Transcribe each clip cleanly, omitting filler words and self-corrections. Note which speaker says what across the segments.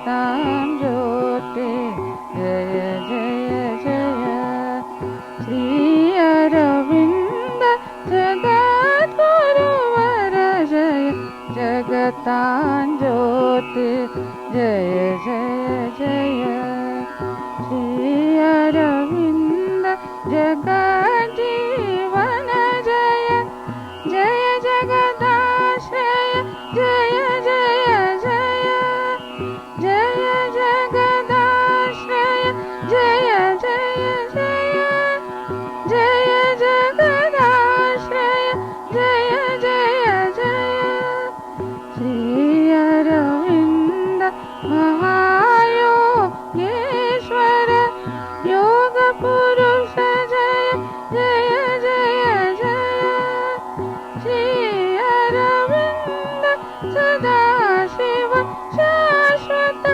Speaker 1: जगतां ज्योति जय जय जय श्री अरविंद जगद्गुरुवर जय जगतां ज्योति जय जय जय श्री अरविंद जगज्जीवन जय जय जगदाश्रय जय जय जय जय जगदाश्रय जय जय जय जय जगदाश्रय जय जय जय श्री अरविंद महायोगेश्वर योग पुरुष जय जय जय जय श्री अरविंद सदाशिव शाश्वत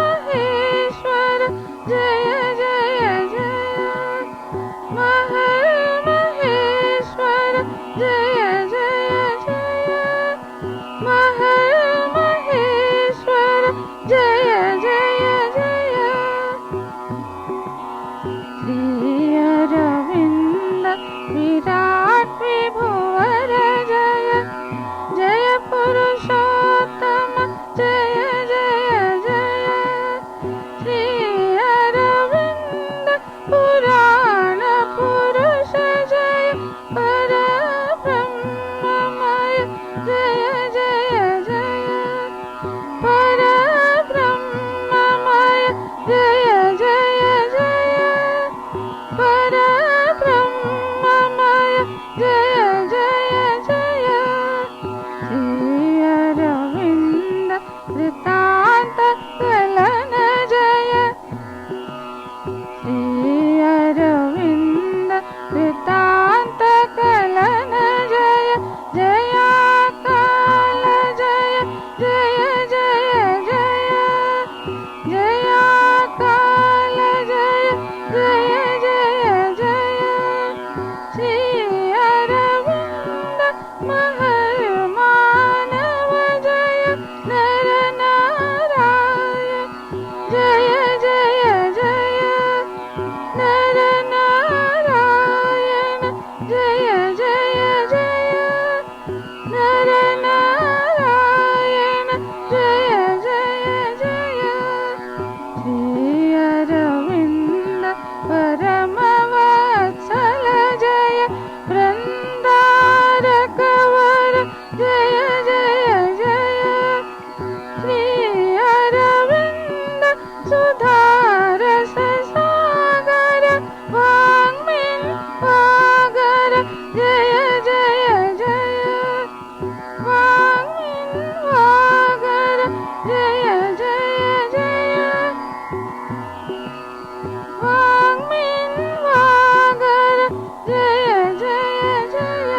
Speaker 1: महेश्वर जय जय जय महेश्वर जय जय जय महेश्वर जय जय जय श्री अरविंद विराट विभुवर जय जय पुरुषोत्तम जय जय जय श्री अरविंद पुराण पुरुष जय पर ब्रह्ममय जय जय जय पर ब्रह्ममय जय जय जय पर ब्रह्ममय जय जय जय श्री अरविंद वृत्तांत कलन जय श्री अरविंद वृत्तांत कलन जय जया काल जय जय जय जय जया काल जय जय जय जय श्री अरविंद महल मानव जय नर नारायण जय जय जय नर नारायण जय जय जय नर नारायण जय जय जय श्री अरविंद परम वत्सल जय वृंदारक वर जय जय जय श्री अरविंद सुधारस सागर वाङ्मिन् वागर जय जय जय वाङ्मिन् वागर जय जय जय वाङ्मिन् वागर जय जय जय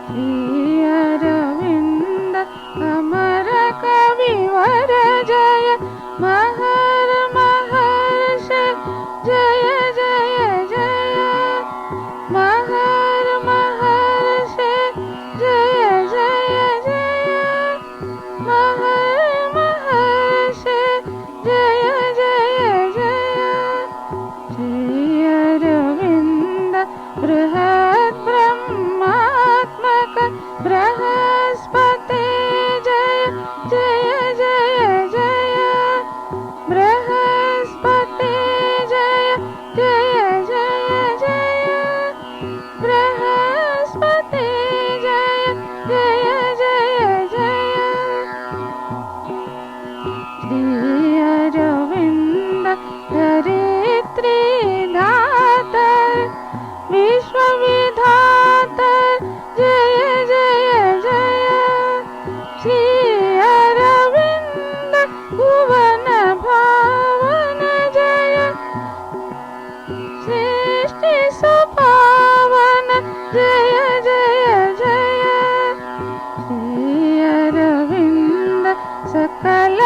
Speaker 1: श्री अरविंद अमर कविवर जय महर महर्ष जय जय जय महर महर्ष जय जय जय महर महर्ष जय जय जय श्री अरविंद बृहत् ब्रह्मात्मक बृहस्पति जय जय जय जय बृहस्पति जय जय जय जय बृहस्पति जय जय जय जय श्री अरविंद धरित्री दातर विश्वविधातर जय जय जय श्री अरविंद भुवन भावन जय सृष्टि सुपावन जय जय जय श्री अरविंद सकल